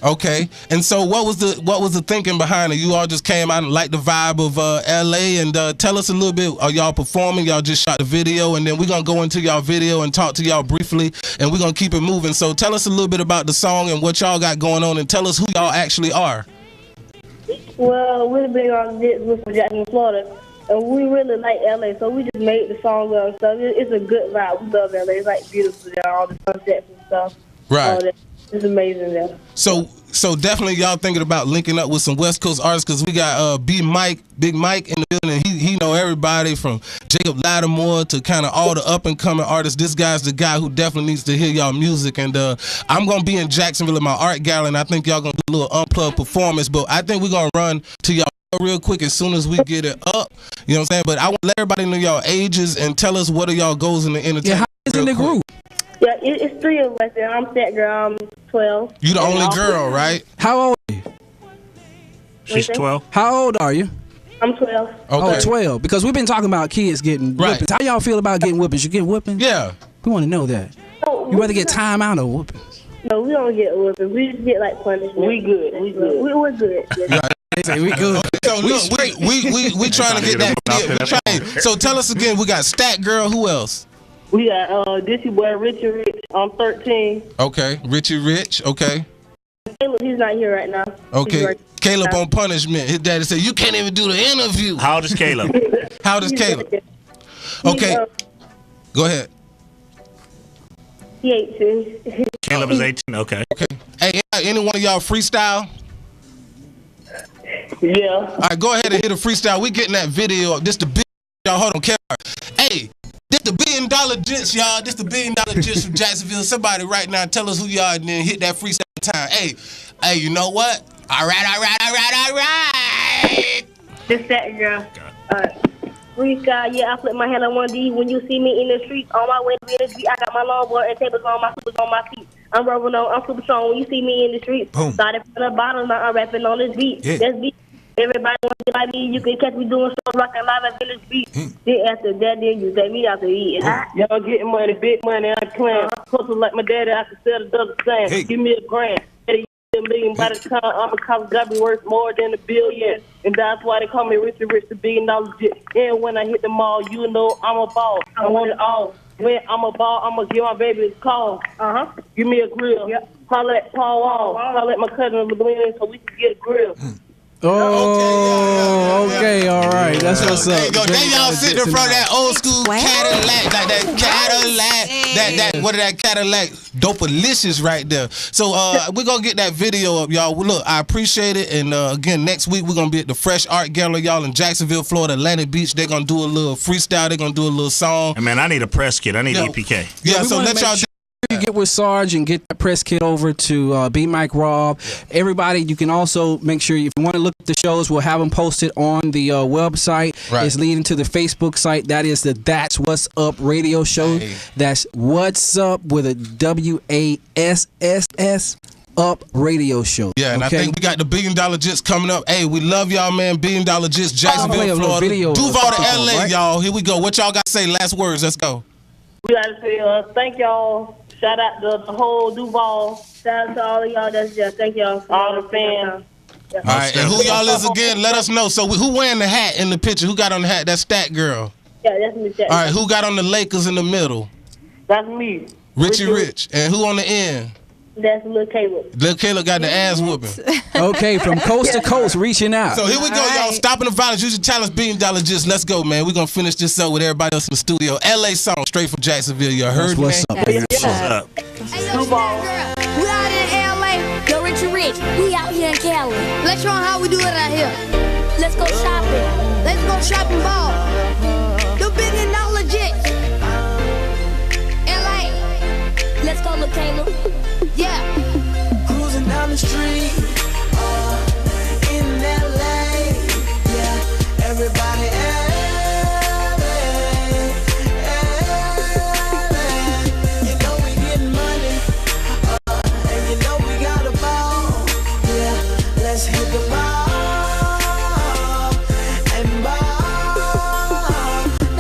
Okay, and so what was the thinking behind it? You all just came out and liked the vibe of LA, and tell us a little bit. Are y'all performing? Y'all just shot the video, and then we're gonna go into y'all video and talk to y'all briefly, and we're gonna keep it moving. So tell us a little bit about the song and what y'all got going on, and tell us who y'all actually are. Well, we're big on this from Jacksonville, Florida, and we really like LA, so we just made the song and stuff. It's a good vibe. We love LA. It's like beautiful there, all the sunsets and stuff. Right. It's amazing there. So definitely y'all thinking about linking up with some West Coast Artists, because we got Big Mike in the building. He know everybody from Jacob Lattimore to kind of all the up and coming artists. This guy's the guy who definitely needs to hear y'all music. And I'm gonna be in Jacksonville in my art gallery, and I think y'all gonna do a little unplugged performance. But I think we're gonna run to y'all real quick as soon as we get it up. You know what I'm saying? But I want to let everybody know y'all ages and tell us what are y'all goals in the entertainment. Yeah, how is in the group? Yeah, it's 3 of us there. I'm that girl. I'm 12. You the only girl, right? How old are you? She's 12. How old are you? I'm 12. Okay. Oh, 12. Because we've been talking about kids getting whoopings. How y'all feel about getting whoopings? You get whoopings? Yeah. We want to know that. You rather get time out or whoopings? No, we don't get whoopings. We just get like punishment. We good. We're good. They say we good. So look, we trying to get that. So tell us again. We got Stat Girl. Who else? We got Dizzy Boy Richie Rich. I'm 13. Okay, Richie Rich. Okay. Caleb, he's not here right now. Okay. Caleb on punishment. His daddy said you can't even do the interview. How old is Caleb? How old is Caleb? Okay. Go ahead. He 18. Caleb is 18. Okay. Hey, any one of y'all freestyle? Yeah. All right, go ahead and hit a freestyle. We getting that video up. This the big y'all. Hold on, hey, this the $1 Billion Gist, y'all. This the $1 Billion Gist from Jacksonville. Somebody right now tell us who y'all and then hit that freestyle time. Hey, you know what? All right. This that girl. Freestyle, yeah, I flip my hand on 1D. When you see me in the streets, on my way to be in the street, I got my longboard and tables on my slippers on my feet. I'm rubbing on, I'm super strong. When you see me in the streets, started from the bottom, now I'm rapping on this beat. Yeah. That's beat. Everybody wants to be like me. You can catch me doing shows, rocking live at Village Beat. Then after that, then you take me out to eat. Y'all getting money, big money, I claim. Hustle like my daddy, I can sell the double sand. Give me a grand. $1 million by the time I'm a college, gotta be worth more than $1 billion. And that's why they call me Richie Rich, the $1 Billion Gist. And when I hit the mall, you know I'm a ball. I want it all. When I'm a ball, I'm gonna give my baby a call. Give me a grill. Holla at Paul Wall. Holla at my cousin LeBlin so we can get a grill. Oh, okay, all right. That's what's up. There you go. There y'all sitting in front of that old school Cadillac, like that Cadillac, that Cadillac, Dopalicious right there. So we're gonna get that video up, y'all. Well, look, I appreciate it, and again, next week we're gonna be at the Fresh Art Gallery, y'all, in Jacksonville, Florida, Atlantic Beach. They're gonna do a little freestyle. They're gonna do a little song. And man, I need a press kit. I need EPK. Yeah, so let y'all. You get with Sarge and get that press kit over to B Mike Rob. Everybody, you can also make sure if you want to look at the shows, we'll have them posted on the website. Right. It's leading to the Facebook site. That is the That's What's Up radio show. Hey. That's What's Up with a WASSS Up radio show. Yeah, and okay? I think we got the $1 Billion Gist coming up. Hey, we love y'all, man. $1 Billion Gist, Jacksonville, Florida. Video Duval to LA, right? y'all. Here we go. What y'all got to say? Last words. Let's go. We gotta say thank y'all. Shout out to the whole Duval. Shout out to all of y'all that's just thank y'all for all the fans. All right, and who y'all is again? Let us know. So who wearing the hat in the picture? Who got on the hat? That's Stat Girl. Yeah, that's me. All right, who got on the Lakers in the middle? That's me. Richie Rich. And who on the end? That's Lil Caleb. Lil Caleb got the ass whooping. Okay, from coast to coast, reaching out. So here we go, y'all. Stopping the violence. Use your talents. $1 Billion Gist. Let's go, man. We're going to finish this up with everybody else in the studio. LA song, straight from Jacksonville. You heard me? What's up, baby? What's up? Duval. rich. We out here in Cali. Let's show 'em how we do it out here. Let's go shopping. Let's go shopping ball. The $1 billion jets. LA. Let's go, look, Caleb. Yeah. Cruising down the street in LA. Yeah, everybody you know we getting money, and you know we got a ball. Yeah, let's hit the ball and ball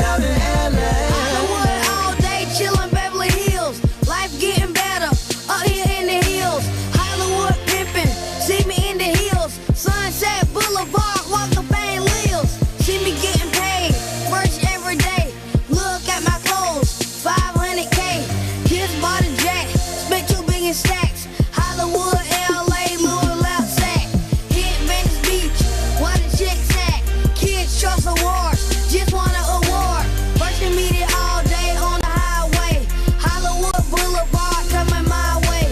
down in LA. Hollywood all day chillin' Beverly Hills. Life getting better up here in the hills. Hollywood pimpin', see me in the hills. Sunset Boulevard, walk the Bang Lills. See me getting paid, merch every day. Look at my clothes, 500K. Just bought a jet, spent 2 billion stacks. Hollywood, LA, Louis Loud sack. Hit Venice Beach, what a chick's at. Kids Choice Awards, just won an award. Virgin media all day on the highway. Hollywood Boulevard coming my way.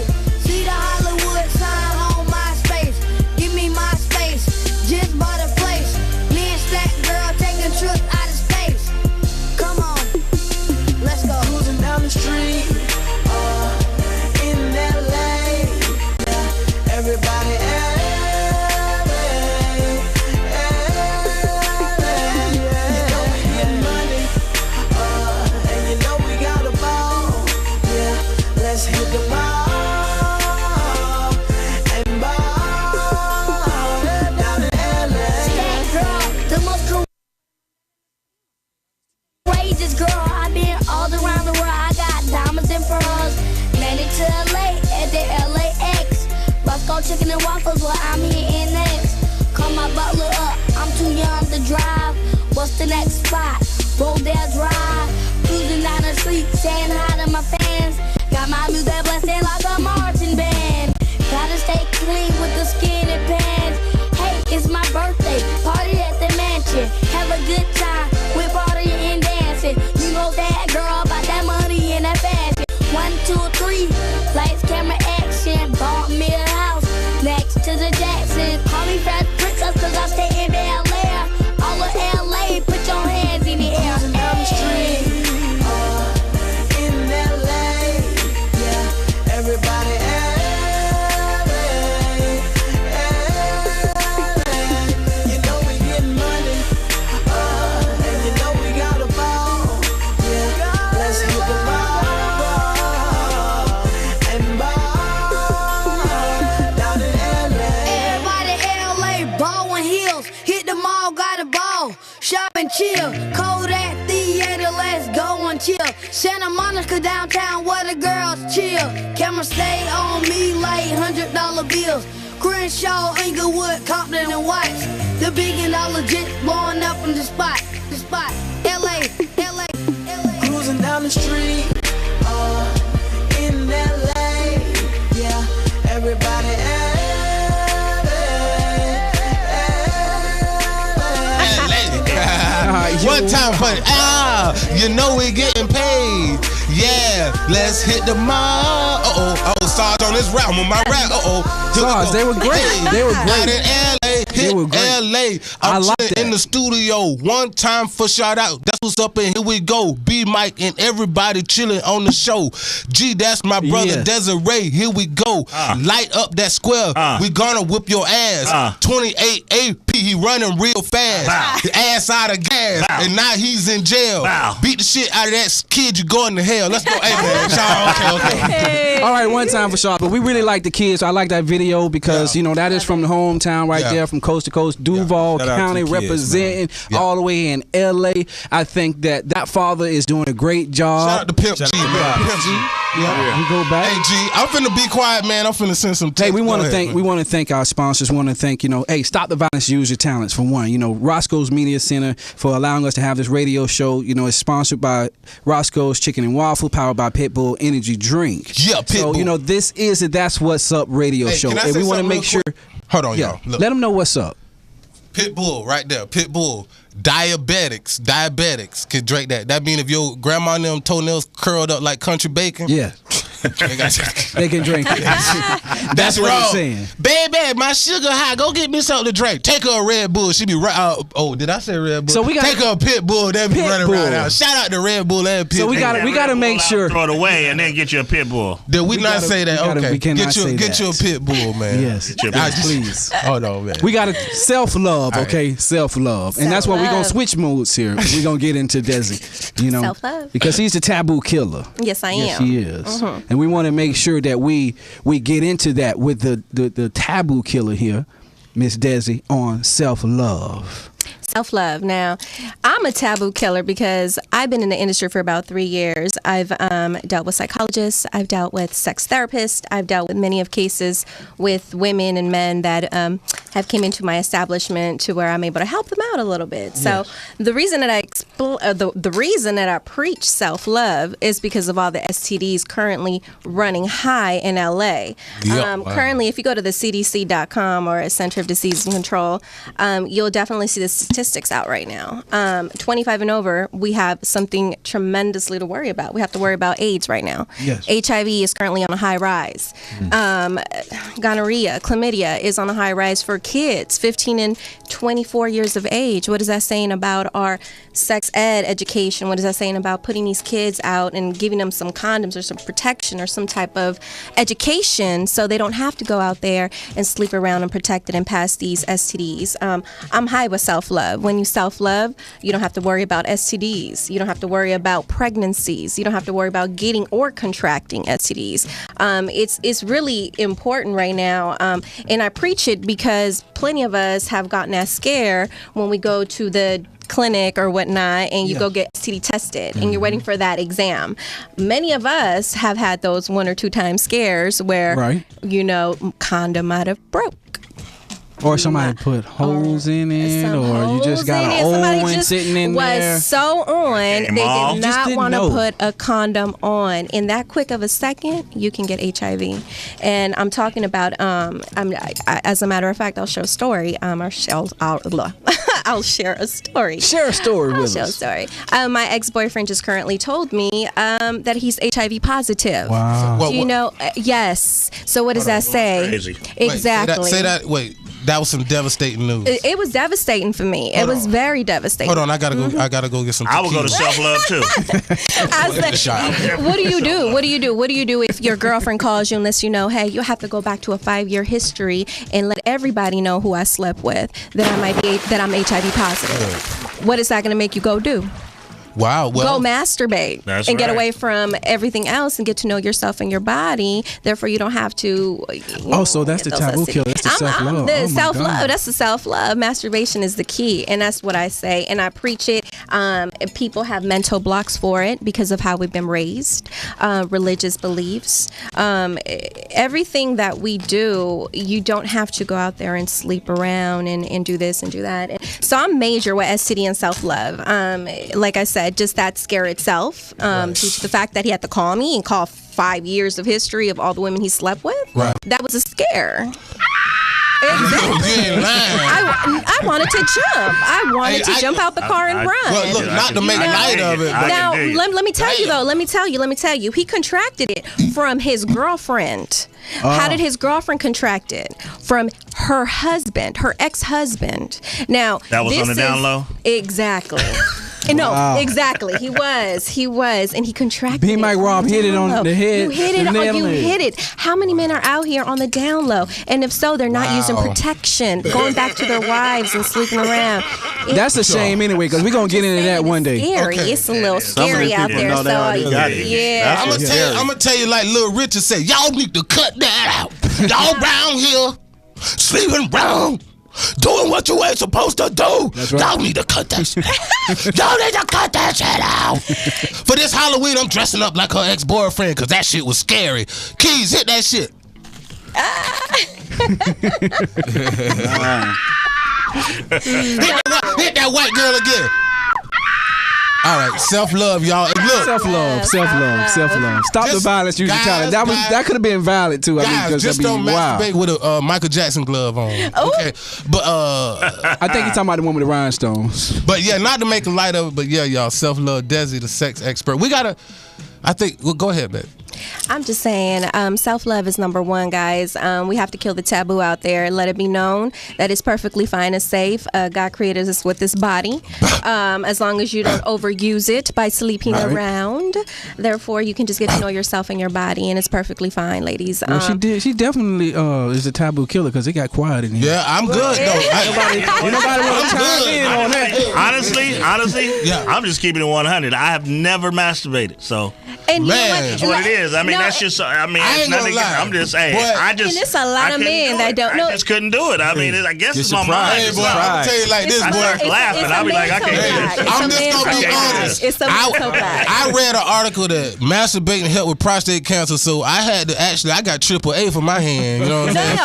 See the Hollywood sign on my space. Give me my space, just bought a place. Me and Stack Girl taking trips out of space. Come on, let's go. Cruising down the street in LA. Yeah, everybody you know we getting money, and you know we got a ball. Yeah, let's hit the ball and ball down in LA. Stack Girl, the most courageous girl. I've been all around the world. I got diamonds and pearls. Made it to LA at the LAX. Let's go chicken and waffles while I'm here next. Call my butler up, I'm too young to drive. What's the next spot? Rodale Drive. Cruising down the street, saying hi to my fans. Got my music blasting like a marching band. Gotta stay clean with the skinny pants. Hey, it's my birthday, party at the mansion. Have a good time, we're partying and dancing. You know that girl about that money and that fashion. 1, 2, 3, lights, camera, action. Bought me a house next to the Jackson. Call me Fat Princess cause I stay in Bel Air. All of LA, put your hands in the air. Cruising down the street in LA. Yeah, everybody you know we getting money, and you know we got a ball. Yeah, let's hit the ball and ball down in LA. Everybody LA, ball and heels. Hit the mall, got a ball. Shop and chill. Kodak Theater, let's go and chill. Santa Monica downtown where the girls chill. Camera stay on me like $100 bills. Crenshaw, Inglewood, Compton, and Watts. The $1 billion jets blowing up in the spot. LA, LA, LA. Cruising down the street in LA. Yeah, everybody One time for you know we getting paid. Yeah, let's hit the mall. Sarge on this rap, on my rap. Sarge, they were great. They were Out great. in LA, They were hit great. LA. I I'm like chilling that. in the studio. One time for shout out. That's what's up, and here we go. B Mike and everybody chilling on the show. G, that's my brother Yeah. Desiree. Here we go. Light up that square. We gonna whip your ass. 28 AP, he running real fast. Ass out of gas, and now he's in jail. Beat the shit out of that kid, you going to hell. Let's go. Hey man, y'all. Okay. All right, one time for sure. But we really like the kids. I like that video because you know that is from the hometown right there, from coast to coast, Duval Shout out to County, the kids, representing all the way in LA. I think that father is doing a great job. Shout out to Pimp G, man. Pimp G. Yeah, we go back. Hey G, I'm finna be quiet, man. I'm finna send some. Hey, we want to Go thank ahead, we want to thank our sponsors. We want to thank hey, Stop the Violence, Use Your Talents for one. Roscoe's Media Center for allowing us to have this radio show. It's sponsored by Roscoe's Chicken and Waffle, powered by Pitbull Energy Drink. Yeah, Pitbull. So this is a That's What's Up radio show, can I and say we want to something make real sure. quick? Hold on, y'all. Look. Let them know what's up. Pitbull, right there. Pitbull. Diabetics can drink that. That mean if your grandma and them toenails curled up like country bacon. Yeah. they can drink it. That's what I'm saying. Baby, my sugar high. Go get me something to drink. Take her a Red Bull. She be right. Oh, did I say Red Bull? So we got take her a Pit Bull. They be running around out. Shout out to Red Bull and Pit Bull. So we got to make sure. Throw it away and then get you a Pit Bull. Did we not say that? Okay, we cannot say get you a Pit Bull, man. Yes, please. Oh no, man. We got to self-love, okay? Right. Self-love. And that's why we're going to switch modes here. We're going to get into Desi, you know. Self-love. Because he's the taboo killer. Yes, I am. Yes, he is. And we want to make sure that we get into that with the taboo killer here, Miss Desi, on self-love. Self-love. Now, I'm a taboo killer because I've been in the industry for about 3 years. I've dealt with psychologists. I've dealt with sex therapists. I've dealt with many of cases with women and men that have came into my establishment to where I'm able to help them out a little bit. So the reason that the reason that I preach self-love is because of all the STDs currently running high in LA. Currently, if you go to the CDC.com or Center of Disease and Control, you'll definitely see the statistics out right now. 25 and over, we have something tremendously to worry about. We have to worry about AIDS right now. Yes. HIV is currently on a high rise. Gonorrhea, chlamydia is on a high rise for kids 15 and 24 years of age. What is that saying about our sex ed education? What is that saying about putting these kids out and giving them some condoms or some protection or some type of education so they don't have to go out there and sleep around unprotected and pass these STDs? I'm high with self-love. When you self-love, you don't have to worry about STDs. You don't have to worry about pregnancies. You don't have to worry about getting or contracting STDs. It's really important right now, and I preach it because plenty of us have gotten that scare when we go to the clinic or whatnot and you go get STD tested and you're waiting for that exam. Many of us have had those 1 or 2 time scares where condom might have broke. Or somebody put holes in it, or you just got an old one sitting in there. Was so on, they did not want to put a condom on. In that quick of a second, you can get HIV. And I'm talking about, as a matter of fact, I'll show a story. I'll share a story. Share a story with us. I'll share a story. My ex-boyfriend just currently told me that he's HIV positive. Wow. Yes. So what does that say? Crazy. Exactly. Say that. Wait. That was some devastating news. It was devastating for me. It was very devastating. Hold on, I gotta go. I gotta go get some tequila. I would go to self-love too. What do you do? What do you do? What do you do if your girlfriend calls you and lets you know, hey, you have to go back to a 5-year history and let everybody know who I slept with, that I'm HIV positive? What is that going to make you go do? Wow. Well, go masturbate and get away from everything else and get to know yourself and your body. Therefore, you don't have to. So that's the taboo killer. That's the self-love. Self-love. That's the self-love. Masturbation is the key, and that's what I say, and I preach it. People have mental blocks for it because of how we've been raised, religious beliefs. Everything that we do, you don't have to go out there and sleep around and do this and do that. So I'm major with STD and self-love. Like I said, just that scare itself, due to the fact that he had to call me and call 5 years of history of all the women he slept with. Right. That was a scare. Exactly. I wanted to jump. I wanted to jump out the car and run. Well, look, not to make light of it. Now, let me tell you though. Let me tell you. He contracted it from his girlfriend. How did his girlfriend contract it? From her husband, her ex-husband. Now, that was on the down low. Exactly. No, exactly. He was, and he contracted. B. Mike Rob hit it on the head. You hit it. You hit it. How many men are out here on the down low? And if so, they're not using protection, going back to their wives and sleeping around. That's a shame anyway, because we're gonna get into that one day. Scary. Okay. It's a little scary out there. So yeah, I'm gonna tell you like Lil Richard said. Y'all need to cut that out. Y'all around here sleeping around, doing what you ain't supposed to do. That's right. Y'all need to cut that shit. Y'all need to cut that shit out. For this Halloween, I'm dressing up like her ex-boyfriend because that shit was scary. Keys, hit that shit. Hit that white girl again. All right, self-love, y'all. And look, self-love. Stop the violence, use the talent. That could have been valid too. Guys, just don't masturbate with a Michael Jackson glove on. Okay, but I think you're talking about the one with the rhinestones. But yeah, not to make light of it, but yeah, y'all, self-love, Desi, the sex expert. We gotta. I think. Well, go ahead, babe. I'm just saying, self-love is number one, guys. We have to kill the taboo out there. Let it be known that it's perfectly fine and safe. God created us with this body. As long as you don't overuse it by sleeping around. Therefore, you can just get to know yourself and your body, and it's perfectly fine, ladies. Well, she definitely is a taboo killer because it got quiet in here. Yeah, I'm good though. Nobody want to chime in on that. Honestly, I'm just keeping it 100. I have never masturbated, so. And that's what it is. I mean, that's just. I mean, I ain't nothing. gonna lie. I'm just saying. And it's a lot of men that don't know. I just couldn't do it. I mean, I guess it's my mind. Hey, boy, I'm tell you like this, I boy. start laughing. I'll be like, I can't do this. I'm just gonna be honest. It's a mental block. I read an article that masturbating helped with prostate cancer, so I had to I got AAA for my hand. You know what I'm saying?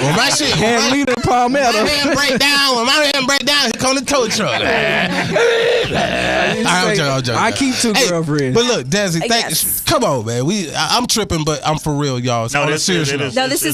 When my shit, Hand leader Palmetto. my hand break down, here come the tow truck. I keep two girlfriends. But look, Desi, come on, man. I'm tripping, but I'm for real, y'all. No, this is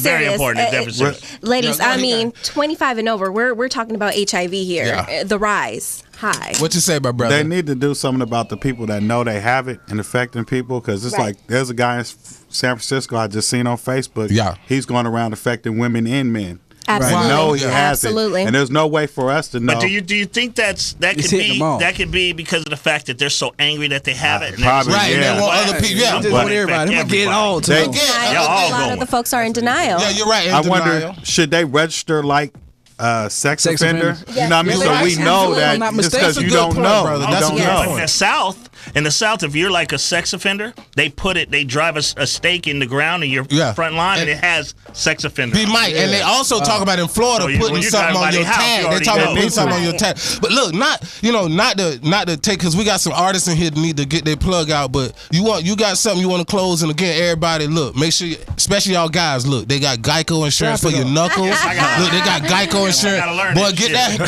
very important. It's definitely serious. Ladies, I mean, 25 and over, we're talking about HIV here. Yeah. The rise. Hi. What you say, my brother? They need to do something about the people that know they have it and affecting people, because it's like there's a guy in San Francisco I just seen on Facebook. Yeah. He's going around affecting women and men. Absolutely. And know he has it. And there's no way for us to know. But do you think that could be because of the fact that they're so angry that they have it? And Probably, right. yeah. They want other people. I just want everybody. I'm getting on to them. A lot of the folks are in denial. Yeah, you're right. I wonder, should they register like sex offender? Yes. You know what I mean? So we know that just because you don't know. That's a good point. In the South, if you're like a sex offender, they drive a stake in the ground in your front lawn, and it has sex offender. Be Mike, and they also talk about in Florida putting something on your tag. They're talking about putting something on your tag. But look, not to take, because we got some artists in here that need to get their plug out. But you got something you want to close, and again, everybody, look, make sure, especially y'all guys, look, they got Geico insurance for your knuckles. Look, they got Geico insurance. Boy, get that.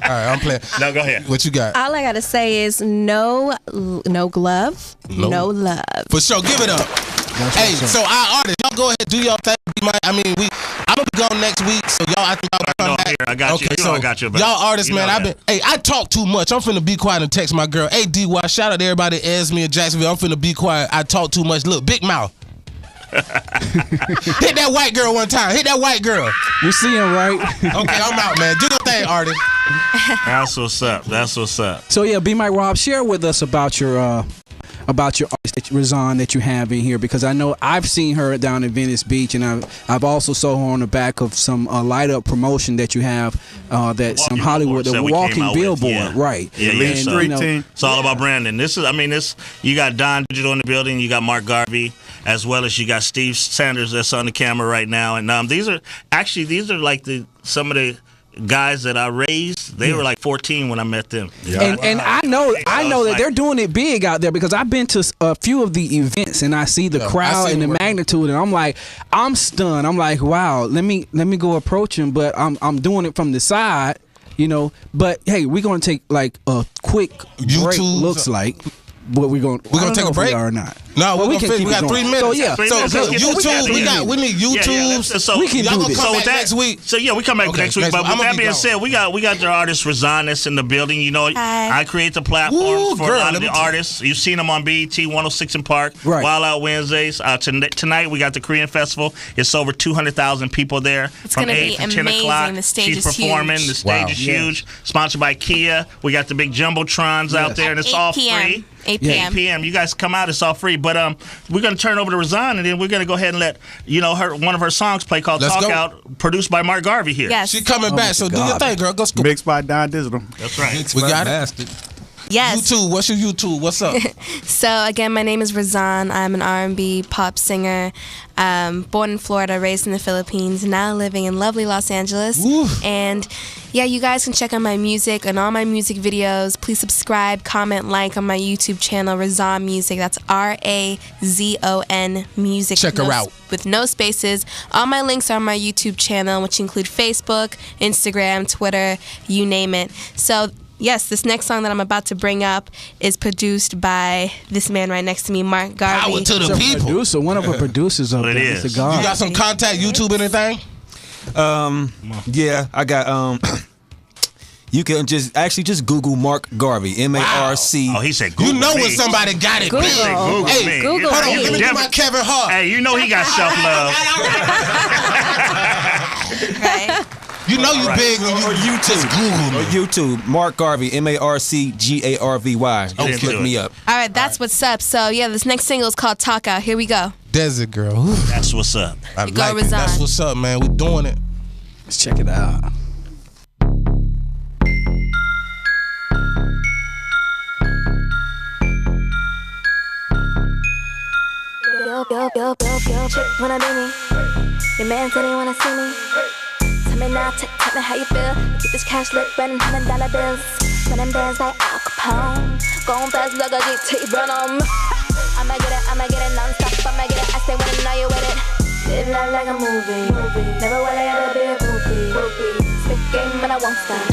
All right, I'm playing. No, go ahead. What you got? All I gotta say is no glove, no love. For sure, give it up. Hey, so our artists, y'all go ahead, do y'all thing. I mean, I'm gonna be gone next week, so y'all, I think y'all come back. I got you. Okay, so I got you. Y'all artists, man, I talk too much. I'm finna be quiet and text my girl. Hey, DY, shout out to everybody that Esme and Jacksonville. I'm finna be quiet. I talk too much. Look, big mouth. Hit that white girl one time. Hit that white girl. You see him, right? Okay, I'm out, man. Do your thing, artist. That's what's up. That's what's up. So yeah, B Mike Rob, share with us about your artist that Razan that you have in here, because I know I've seen her down in Venice Beach, and I've also saw her on the back of some light up promotion that you have that some Hollywood, the walking billboard, right? Yeah. And, it's all about branding. You got Don Digital in the building, you got Mark Garvey, as well as you got Steve Sanders that's on the camera right now, and these are like some of the guys that I raised. They were like 14 when I met them. Yeah. And I know that they're doing it big out there, because I've been to a few of the events and I see the crowd and the magnitude, and I'm stunned. I'm like, wow, let me go approach him, but I'm doing it from the side, But hey, we're gonna take like a quick break. Looks like. But we're gonna take a break or not? No, we got 3 minutes. So yeah, YouTube. We need YouTube. So we can do this. Come back next week. So yeah, we come back next week. But with that being said, we got the artist Razan that's in the building. I create the platforms for a lot of the artists. You've seen them on BET 106 in Park, right. Wild Out Wednesdays. Tonight we got the Korean Festival. It's over 200,000 people there. It's going to be amazing. 10 o'clock. The stage She's is performing. huge. The stage is huge. Sponsored by Kia. We got the big jumbotrons out there, and it's all free. 8 p.m. 8 p.m. You guys come out. It's all free. But we're going to turn over to Razan, and then we're going to go ahead and let one of her songs play called Talk Out, produced by Mark Garvey here. Yes. She coming back, so do your thing, girl. Go school. Mixed by Don Digital. That's right. We got it. Yes. YouTube. What's your YouTube? What's up? So again, my name is Razan. I'm an R&B pop singer. Born in Florida, raised in the Philippines, now living in lovely Los Angeles. Woo. And yeah, you guys can check out my music and all my music videos. Please subscribe, comment, like on my YouTube channel, Razan Music. That's RAZON Music. Check her out. With no spaces. All my links are on my YouTube channel, which include Facebook, Instagram, Twitter, you name it. So yes, this next song that I'm about to bring up is produced by this man right next to me, Mark Garvey. Power to the people. Producer, one of our producers of it the God. You got some contact, YouTube, anything? Yeah, I got You can just Google Mark Garvey, M-A-R-C. Oh, he said Google. You know me. when somebody got it. Google. He said Google Hey, me. Google Hold on, me. let me do my Kevin Hart. Hey, you know he got self-love. Right. You know you big when you just Google me. Or YouTube, Mark Garvey, M-A-R-C-G-A-R-V-Y. Get Just look into me it. up. All right, that's what's up. So yeah, this next single is called Talk Out. Here we go. Desert Girl. Ooh, That's what's up. I You go like it. resign. That's what's up, man. We doing it. Let's check it out. Yo, chick wanna be me. Your man said he wanna see me. Tell me now, tell me how you feel. Keep this cash lit, running $100 bills. When them bands like Al Capone. Going fast like a GT, run 'em. I'ma get it non-stop. I'ma get it, I stay when I know you with it. Live life like a movie. Never will I ever be a groupie. Spit game and I won't stop.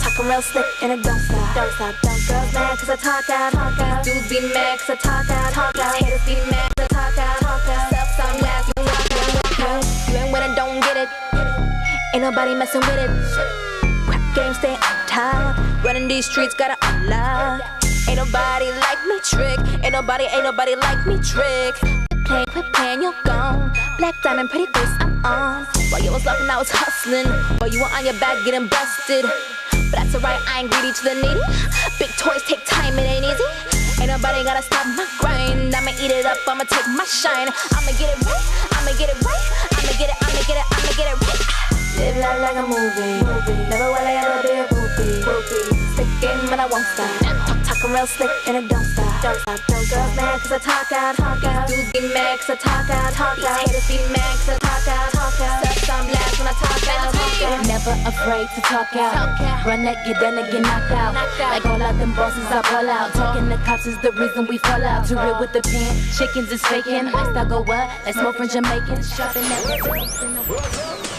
Talking real slick and it don't stop. Don't stop. Girls mad cause I talk out. Dudes be mad cause I talk out. These haters be mad cause I talk out. Self-sunglass, you rock out. You ain't with it, don't get it. Ain't nobody messing with it. Rap game stay on top. Running these streets gotta unlock. Ain't nobody like me trick. Ain't nobody like me trick. Quit playing, you're gone. Black diamond, pretty face, I'm on. While you was laughing, I was hustling. While you were on your back getting busted. But that's alright, I ain't greedy to the needy. Big toys take time, it ain't easy. Ain't nobody gotta stop my grind. I'ma eat it up, I'ma take my shine. I'ma get it right, I'ma get it right. I'ma get it right. Live life like a movie. Never will I ever be a groupie. Stick game and I won't stop. Talking real slick and it don't stop. Girls mad cause I talk out. Dudes be mad cause I talk out. These haters be mad cause I talk out. Stuff on blast when I talk out. Never afraid to talk out. Run that, get done and get knocked out. Like all of them bosses I pull out. Talking to cops is the reason we fall out. Too real with the pen, chickens is faking. Lifestyle go what? Like smoke from Jamaicans. Shopping at